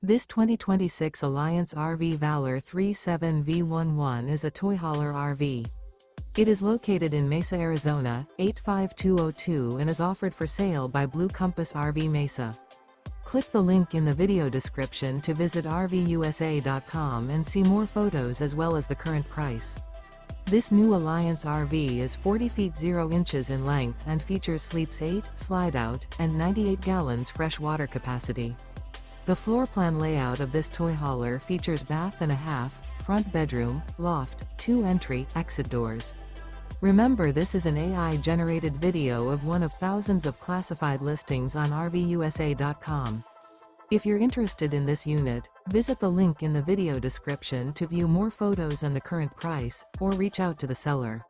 This 2026 Alliance RV Valor 37V11 is a toy hauler RV. It is located in Mesa, Arizona, 85202 and is offered for sale by Blue Compass RV Mesa. Click the link in the video description to visit RVUSA.com and see more photos as well as the current price. This new Alliance RV is 40 feet 0 inches in length and features sleeps 8, slide-out, and 98 gallons fresh water capacity. The floor plan layout of this toy hauler features bath and a half, front bedroom, loft, 2 entry/exit doors. Remember, this is an AI-generated video of one of thousands of classified listings on RVUSA.com. If you're interested in this unit, visit the link in the video description to view more photos and the current price, or reach out to the seller.